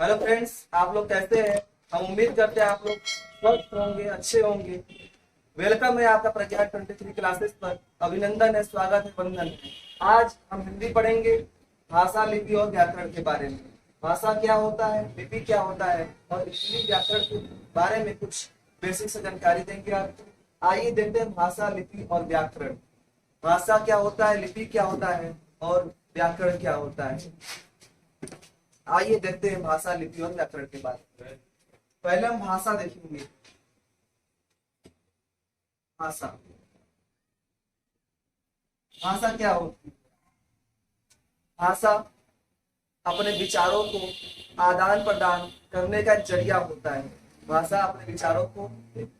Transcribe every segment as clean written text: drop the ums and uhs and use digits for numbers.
Hello friends, आप लोग कैसे हैं? हम उम्मीद करते हैं आप लोग स्वस्थ होंगे, अच्छे होंगे। वेलकम है आपका प्रज्ञान 23 क्लासेस पर। अभिनंदन है, स्वागत है, वंदन है। आज हम हिंदी पढ़ेंगे, भाषा, लिपि और व्याकरण के बारे में। भाषा क्या होता है, लिपि क्या होता है और हिंदी व्याकरण के बारे में कुछ बेसिक से जानकारी देंगे आपको। आइए देखते हैं भाषा, लिपि और व्याकरण। भाषा क्या होता है, लिपि क्या होता है और व्याकरण क्या होता है। आइए देखते हैं भाषा, लिपि और व्याकरण के बारे में। पहले हम भाषा देखेंगे। भाषा, भाषा क्या होती है? भाषा अपने विचारों को आदान प्रदान करने का जरिया होता है। भाषा अपने विचारों को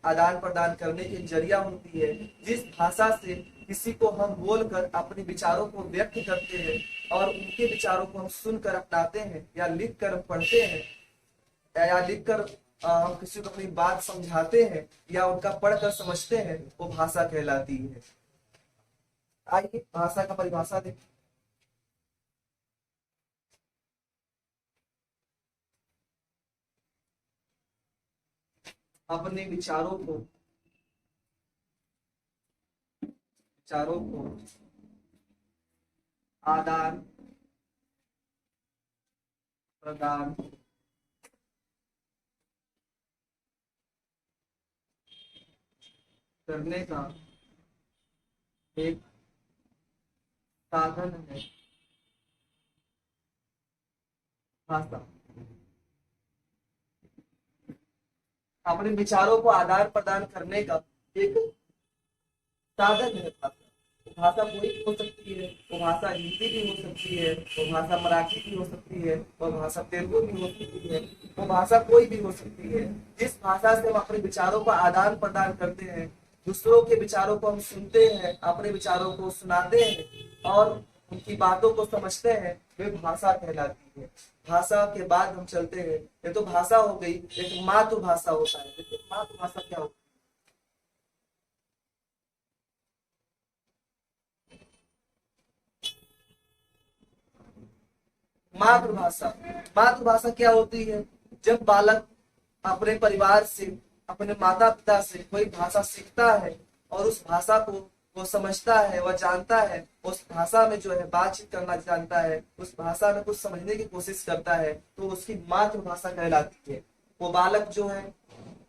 आदान प्रदान करने की जरिया होती है। जिस भाषा से किसी को हम बोलकर अपने विचारों को व्यक्त करते हैं और उनके विचारों को हम सुनकर अपनाते हैं या लिख कर पढ़ते हैं या लिखकर हम किसी को अपनी बात समझाते हैं या उनका पढ़कर समझते हैं, वो भाषा कहलाती है। आइए भाषा का परिभाषा देखें। अपने विचारों को आदान प्रदान करने का एक साधन है भाषा। अपने विचारों को आदान प्रदान करने का एक साधन है भाषा। भाषा कोई भी हो सकती है, वो भाषा हिंदी भी हो सकती है, वो भाषा मराठी भी हो सकती है, वो भाषा तेलुगु भी हो सकती है, वो भाषा कोई भी हो सकती है। जिस भाषा से हम अपने विचारों का आदान प्रदान करते हैं, दूसरों के विचारों को हम सुनते हैं, अपने विचारों को सुनाते हैं और उनकी बातों को समझते हैं, वे भाषा कहलाती है। भाषा के बाद हम चलते हैं, ये तो भाषा हो गई। एक मातृभाषा होता है। देखिए मातृभाषा क्या होती है? मातृभाषा, मातृभाषा क्या होती है? जब बालक अपने परिवार से, अपने माता पिता से कोई भाषा सीखता है और उस भाषा को वो समझता है, वह जानता है, उस भाषा में जो है बातचीत करना जानता है, उस भाषा में कुछ समझने की कोशिश करता है, तो उसकी मातृभाषा कहलाती है। वो बालक जो है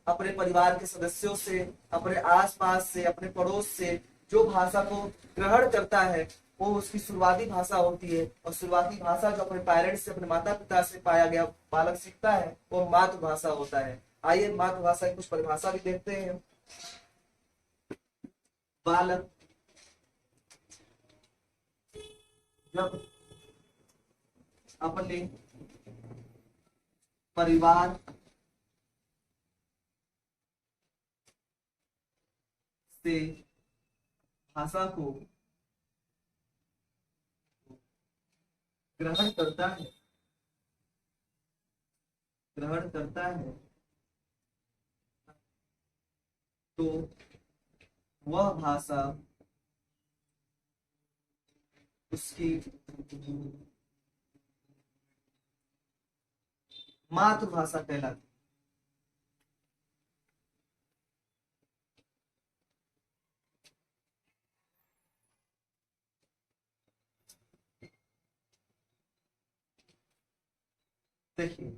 अपने परिवार के सदस्यों से, अपने आसपास से, अपने पड़ोस से जो भाषा को ग्रहण करता है, वो उसकी शुरुआती भाषा होती है। और शुरुआती भाषा जो अपने पेरेंट्स से, अपने माता पिता से पाया गया बालक सीखता है, वो मातृभाषा होता है। आइए मातृभाषा की कुछ परिभाषा भी देखते हैं। बालक जब अपने परिवार से भाषा को ग्रहण करता है, ग्रहण करता है, तो वह भाषा उसकी मातृभाषा कहलाती है। देखिए,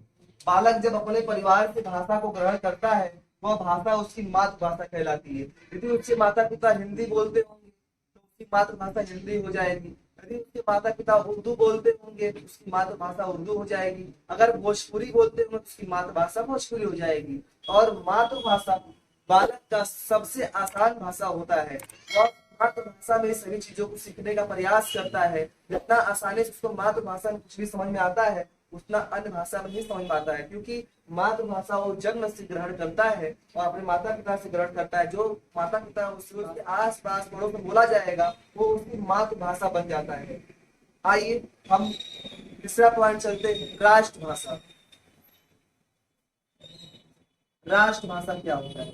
बालक जब अपने परिवार से भाषा को ग्रहण करता है, वह भाषा उसकी मातृभाषा कहलाती है। यदि उसके माता पिता हिंदी बोलते होंगे तो उसकी मातृभाषा हिंदी हो जाएगी। यदि उसके माता पिता उर्दू बोलते होंगे तो उसकी मातृभाषा उर्दू हो जाएगी। अगर भोजपुरी बोलते होंगे तो उसकी मातृभाषा भोजपुरी हो जाएगी। और मातृभाषा बालक का सबसे आसान भाषा होता है। वह मातृभाषा में सभी चीजों को सीखने का प्रयास करता है। जितना आसानी से उसको मातृभाषा में कुछ भी समझ में आता है, उतना अन्य भाषा में नहीं समझ में आता है। क्योंकि मातृभाषा वो जन्म से ग्रहण करता है और अपने माता पिता से ग्रहण करता है। जो माता पिता उसके आस पास पड़ोस में बोला जाएगा, वो उसकी मातृभाषा बन जाता है। आइए हम तीसरा पॉइंट चलते हैं, राष्ट्रभाषा। राष्ट्रभाषा क्या होता है?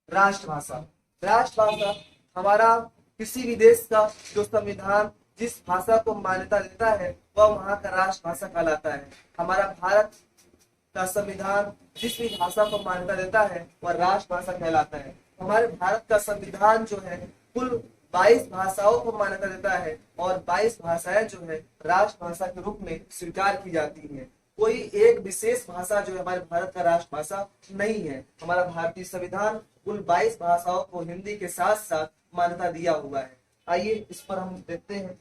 राष्ट्रभाषा, राष्ट्रभाषा हमारा किसी भी देश का जो संविधान जिस भाषा को मान्यता देता है वह वहाँ का राष्ट्रभाषा कहलाता है। हमारा भारत का संविधान जिस भी भाषा को मान्यता देता है वह राष्ट्रभाषा कहलाता है। हमारे भारत का संविधान जो है कुल 22 भाषाओं को मान्यता देता है और 22 भाषाएं जो है राष्ट्रभाषा के रूप में स्वीकार की जाती हैं। कोई एक विशेष भाषा जो है हमारे भारत का राष्ट्रभाषा नहीं है। हमारा भारतीय संविधान कुल 22 भाषाओं को हिंदी के साथ साथ मान्यता दिया हुआ है। आइए इस पर हम देखते हैं।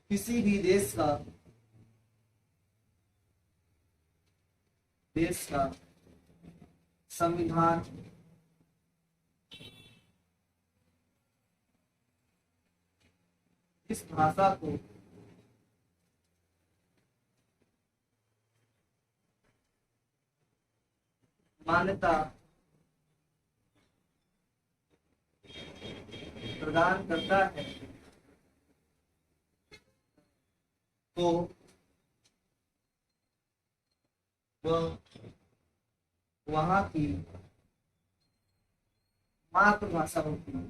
किसी भी देश का संविधान इस भाषा को मान्यता प्रदान करता है तो वह वहाँ की मातृभाषा होती है।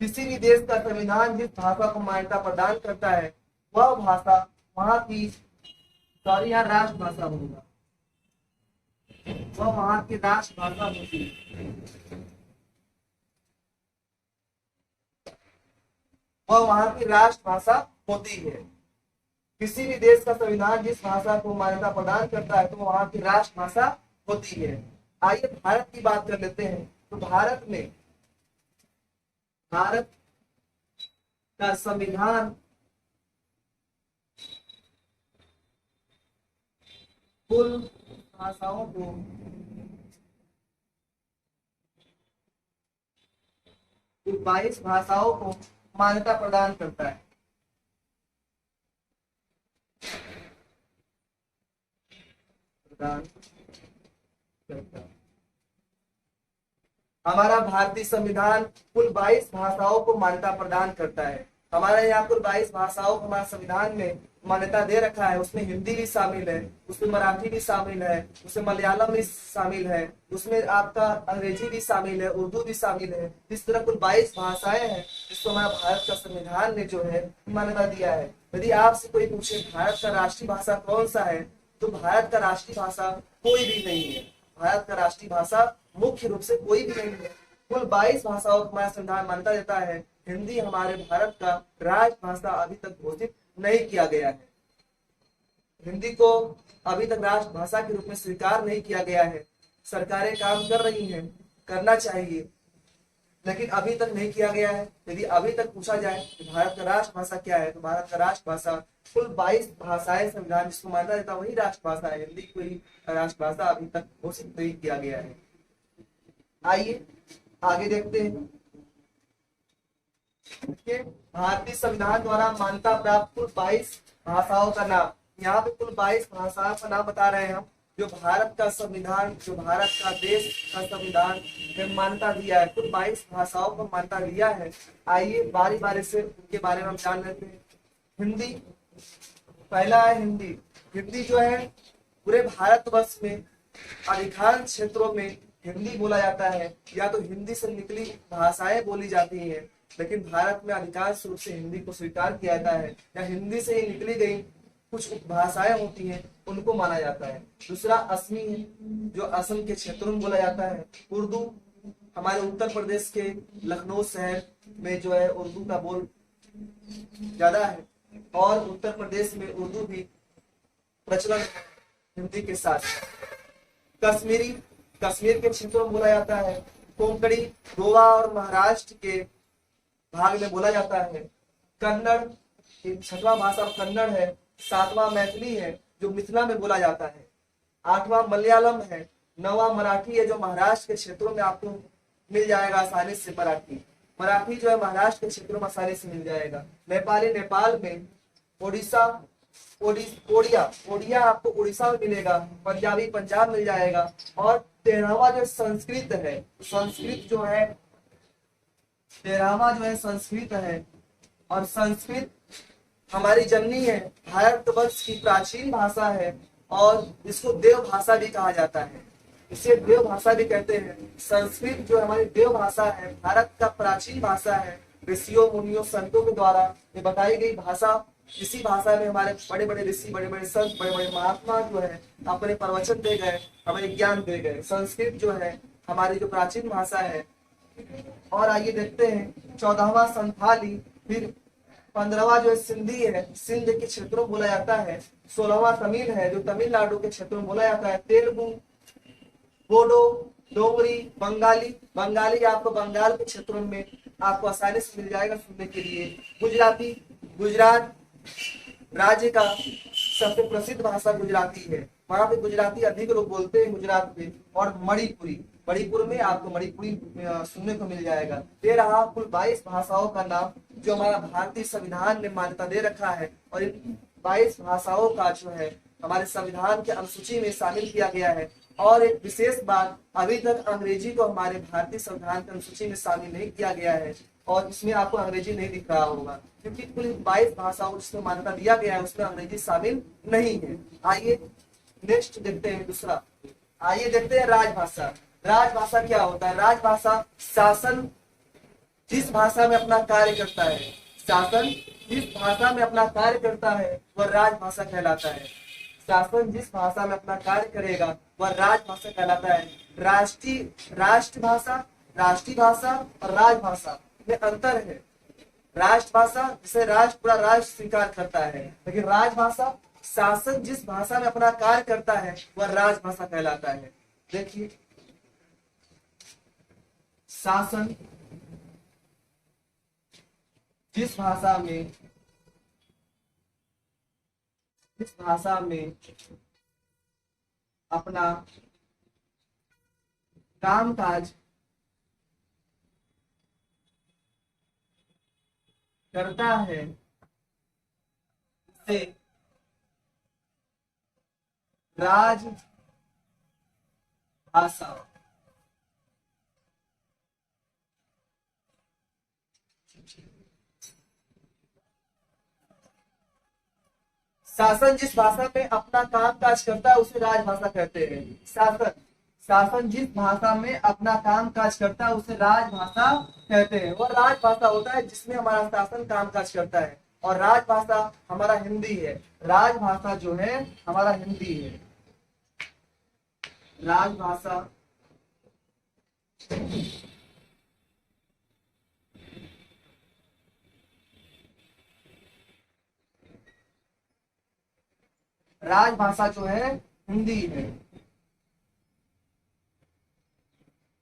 किसी भी देश का संविधान जिस भाषा को मान्यता प्रदान करता है वह भाषा वहाँ की यहाँ राष्ट्रभाषा होगा, वह वहाँ की राष्ट्रभाषा होती है। वह वहाँ की राष्ट्रभाषा होती है। किसी भी देश का संविधान जिस भाषा को मान्यता प्रदान करता है तो वहाँ की राष्ट्रभाषा होती है। आइए भारत की बात कर लेते हैं। तो भारत का संविधान कुल भाषाओं को कुल 22 भाषाओं को मान्यता प्रदान करता है। हमारा भारतीय संविधान कुल 22 भाषाओं को मान्यता प्रदान करता है। हमारे यहाँ कुल 22 भाषाओं को हमारे संविधान में मान्यता दे रखा है। उसमें हिंदी भी शामिल है, उसमें मराठी भी शामिल है, उसमें मलयालम भी शामिल है, उसमें आपका अंग्रेजी भी शामिल है, उर्दू भी शामिल है। इस तरह कुल 22 भाषाएं हैं जिसको हमारा भारत का संविधान ने जो है मान्यता दिया है। यदि आपसे कोई पूछे भारत का राष्ट्रीय भाषा कौन सा है तो भारत का राष्ट्रीय भाषा कोई भी नहीं है। भारत का राष्ट्रीय भाषा मुख्य रूप से कोई भी नहीं है। कुल 22 भाषाओं को हमारा संविधान मान्यता देता है। हिंदी हमारे भारत का राष्ट्रभाषा अभी तक घोषित नहीं किया गया है। हिंदी को अभी तक राष्ट्रभाषा के रूप में स्वीकार नहीं किया गया है। सरकारें काम कर रही हैं, करना चाहिए, लेकिन अभी तक नहीं किया गया है। यदि अभी तक पूछा जाए कि भारत का राष्ट्रभाषा क्या है तो भारत का राष्ट्रभाषा कुल 22 भाषाएं संविधान जिसको मान्यता देता वही राष्ट्रभाषा है। हिंदी कोई राष्ट्रभाषा अभी तक घोषित नहीं किया गया है। आइए आगे देखते हैं। भारतीय संविधान द्वारा मान्यता प्राप्त कुल 22 भाषाओं का नाम। यहाँ पे कुल 22 भाषाओं का नाम बता रहे हैं हम, जो भारत का संविधान, जो भारत का देश का संविधान में मान्यता दिया है। कुल 22 भाषाओं को मान्यता दिया है। आइए बारी बारी से उनके बारे में हम जान लेते हैं। हिंदी, पहला है हिंदी। हिंदी जो है पूरे भारतवर्ष में अधिकांश क्षेत्रों में हिंदी बोला जाता है, या तो हिंदी से निकली भाषाएं बोली जाती हैं, लेकिन भारत में अधिकांश रूप से हिंदी को स्वीकार किया जाता है, या हिंदी से ही निकली गई कुछ उपभाषाएं होती हैं उनको माना जाता है। दूसरा असमी है, जो असम के क्षेत्रों में बोला जाता है। उर्दू, हमारे उत्तर प्रदेश के लखनऊ शहर में जो है उर्दू का बोल ज्यादा है, और उत्तर प्रदेश में उर्दू भी प्रचलन हिंदी के साथ। कश्मीरी, कश्मीर के क्षेत्रों में बोला जाता है। कोंकणी, गोवा और महाराष्ट्र के भाग में बोला जाता है। कन्नड़, 6वां भाषा कन्नड़ है। 7वां मैथिली है जो मिथिला में बोला जाता है। 8वां मलयालम है। 9वां मराठी है जो महाराष्ट्र के क्षेत्रों में आपको मिल जाएगा आसानी से। मराठी जो है महाराष्ट्र के क्षेत्रों में आसानी से मिल जाएगा। नेपाली, नेपाल में। ओडिया आपको उड़ीसा में मिलेगा। पंजाबी पंजाब मिल जाएगा। और 13वां जो संस्कृत है, संस्कृत जो है 13वां जो है संस्कृत है। और संस्कृत हमारी जननी है, भारतवर्ष की प्राचीन भाषा है। और इसको देव भाषा भी कहा जाता है, इसे देव भाषा भी कहते हैं। संस्कृत जो हमारी देव भाषा है, भारत का प्राचीन भाषा है, ऋषियों मुनियों संतों के द्वारा ये बताई गई भाषा। इसी भाषा में हमारे बड़े बड़े ऋषि, बड़े बड़े संत, बड़े बड़े महात्मा जो है अपने प्रवचन दे गए, हमें ज्ञान दे गए। संस्कृत जो है हमारी जो प्राचीन भाषा है। और आइए देखते हैं 14वां संथाली, फिर 15वां जो है सिंधी है, सिंध के क्षेत्रों में बोला जाता है। 16वां तमिल है, जो तमिलनाडु के क्षेत्रों में बोला जाता है। तेलुगु, बोडो, डोगरी, बंगाली, बंगाली आपको बंगाल के क्षेत्रों में आपको आसानी से मिल जाएगा सुनने के लिए। गुजराती, गुजरात राज्य का सबसे प्रसिद्ध भाषा गुजराती है, वहां पे गुजराती अधिक लोग बोलते हैं गुजरात में। और मणिपुरी, मणिपुर में आपको मणिपुरी सुनने को मिल जाएगा। ये रहा कुल 22 भाषाओं का नाम जो हमारा भारतीय संविधान ने मान्यता दे रखा है। और इन 22 भाषाओं का जो है हमारे संविधान के अनुसूची में शामिल किया गया है। और एक विशेष बात, अभी तक अंग्रेजी को हमारे भारतीय संविधान की अनुसूची में शामिल नहीं किया गया है, और इसमें आपको अंग्रेजी नहीं दिख रहा होगा, क्योंकि कुल 22 भाषाओं जिसमें मान्यता दिया गया है उसमें अंग्रेजी शामिल नहीं है। आइए नेक्स्ट देखते हैं दूसरा। आइए देखते हैं राजभाषा। राजभाषा क्या होता है? राजभाषा शासन जिस भाषा में अपना कार्य करता है, शासन जिस भाषा में अपना कार्य करता है वह राजभाषा कहलाता है। शासन जिस भाषा में अपना कार्य करेगा वह राजभाषा कहलाता है। राष्ट्रभाषा, राष्ट्रीय भाषा और राजभाषा में अंतर है। राष्ट्रभाषा जिसे राष्ट्र पूरा राष्ट्र स्वीकार करता है, लेकिन राजभाषा शासन जिस भाषा में अपना कार्य करता है वह राजभाषा कहलाता है। देखिए, शासन जिस भाषा में अपना कामकाज करता है उसे राजभाषा। शासन जिस भाषा में अपना काम काज करता है उसे राजभाषा कहते हैं। शासन जिस भाषा में अपना काम काज करता है उसे राजभाषा कहते हैं। वह राजभाषा होता है जिसमें हमारा शासन काम काज करता है। और राजभाषा हमारा हिंदी है। राजभाषा जो है हमारा हिंदी है। राजभाषा राजभाषा जो है हिंदी है।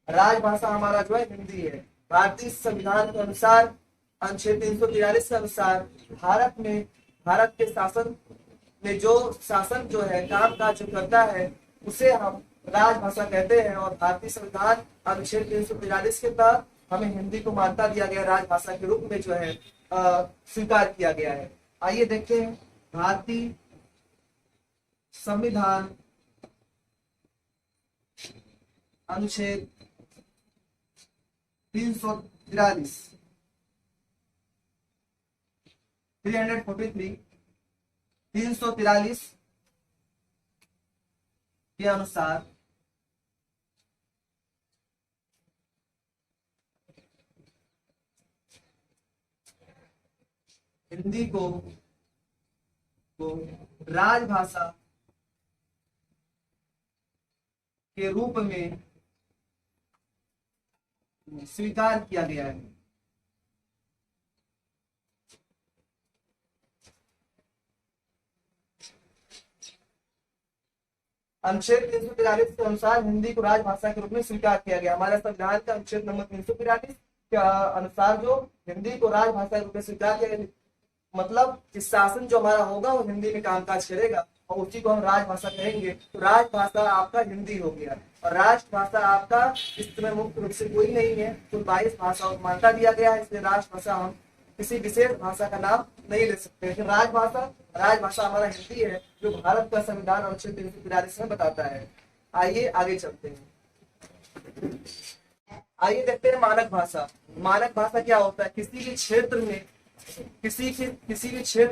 राजभाषा हमारा जो है हिंदी है। भारतीय संविधान के अनुसार अनुच्छेद 343 के अनुसार भारत के शासन में जो शासन जो है काम काज जो करता है उसे हम राजभाषा कहते हैं। और भारतीय संविधान अनुच्छेद 343 के तहत हमें हिंदी को मान्यता दिया गया, राजभाषा के रूप में जो है स्वीकार किया गया है। आइए देखते हैं भारतीय संविधान अनुच्छेद 343 343 के अनुसार हिंदी को राजभाषा के रूप में स्वीकार किया गया है। अनुच्छेद 343 के अनुसार हिंदी को राजभाषा के रूप में स्वीकार किया गया। हमारे संविधान का अनुच्छेद नंबर 343 के अनुसार जो हिंदी को राजभाषा के रूप में स्वीकार किया गया, मतलब कि शासन जो हमारा होगा वो हिंदी में कामकाज करेगा और उसी को हम राजभाषा कहेंगे। तो राजभाषा आपका हिंदी हो गया। और राष्ट्रभाषा आपका इस समय मुख्य रूप से कोई नहीं है, कुल 22 भाषाओं को मान्यता दिया गया है, इसलिए राष्ट्रभाषा हम किसी विशेष भाषा का नाम नहीं ले सकते। लेकिन राजभाषा हमारा हिंदी है, जो भारत का संविधान अनुच्छेद 343 में बताता है। आइए आगे चलते हैं। आइए देखते हैं मानक भाषा। मानक भाषा क्या होता है? किसी भी क्षेत्र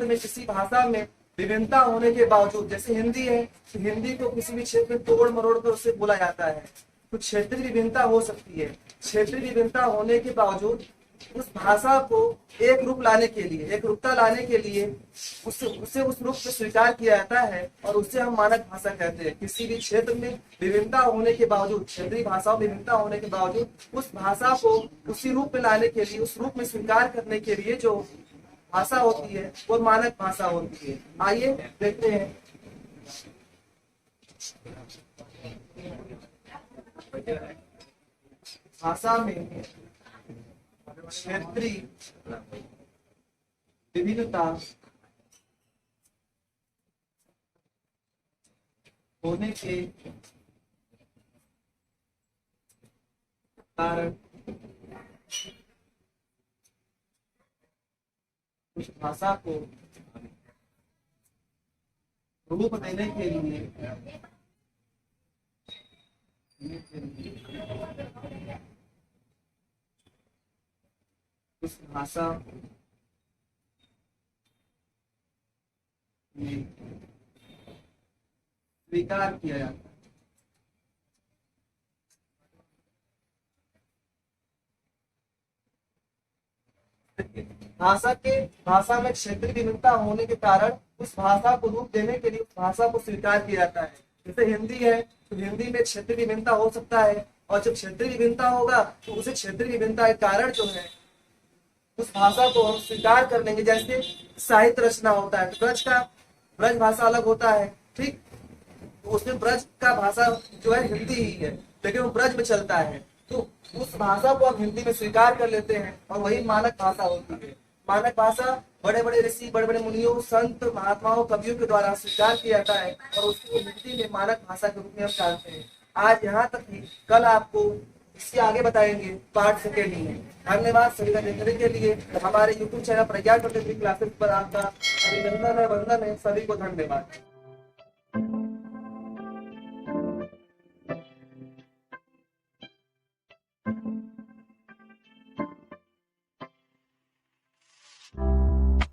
में किसी भाषा में विभिन्नता होने के बावजूद, जैसे हिंदी है तो हिंदी को किसी भी क्षेत्र में तोड़ मरोड़ कर उसे बोला जाता है, तो क्षेत्रीय विभिन्नता हो सकती है। क्षेत्रीय विभिन्नता होने के बावजूद उस भाषा को एक रूप लाने के लिए, एक रूपता लाने के लिए उसे उस रूप में स्वीकार किया जाता है और उसे हम मानक भाषा कहते हैं। किसी भी क्षेत्र में विभिन्नता होने के बावजूद, क्षेत्रीय भाषाओं में विभिन्नता होने के बावजूद उस भाषा को उसी रूप में लाने के लिए, उस रूप में स्वीकार करने के लिए जो भाषा होती है वो मानक भाषा होती है। आइए देखते हैं। भाषा में क्षेत्रीय विभिन्नता होने के कारण उस भाषा को रूप देने के लिए उस भाषा में स्वीकार किया जाता है। भाषा में क्षेत्रीय विभिन्नता होने के कारण उस भाषा को रूप देने के लिए उस भाषा को स्वीकार किया जाता है। जैसे हिंदी है तो हिंदी में क्षेत्रीय विभिन्नता हो सकता है, और जब क्षेत्रीय विभिन्नता होगा तो उसे क्षेत्रीय विभिन्नता के कारण जो है उस भाषा को हम स्वीकार कर लेंगे। जैसे साहित्य रचना होता है तो ब्रज भाषा अलग होता है, ठीक, तो उसमें ब्रज का भाषा जो है हिंदी ही है, लेकिन वो ब्रज में चलता है, तो उस भाषा को हम हिंदी में स्वीकार कर लेते हैं और वही मानक भाषा होती है। मानक भाषा बड़े बड़े ऋषि, बड़े बड़े मुनियों, संत, महात्माओं, कवियों के द्वारा स्वीकार किया जाता है और उसको हिंदी में मानक भाषा के रूप में हम जानते हैं। आज यहाँ तक ही, कल आपको इसके आगे बताएंगे पार्ट सेकेंड में। धन्यवाद सभी का देखने के लिए। हमारे YouTube चैनल प्रज्ञान क्लासेस पर आपका अभिनंदन है, वंदन है, सभी को धन्यवाद।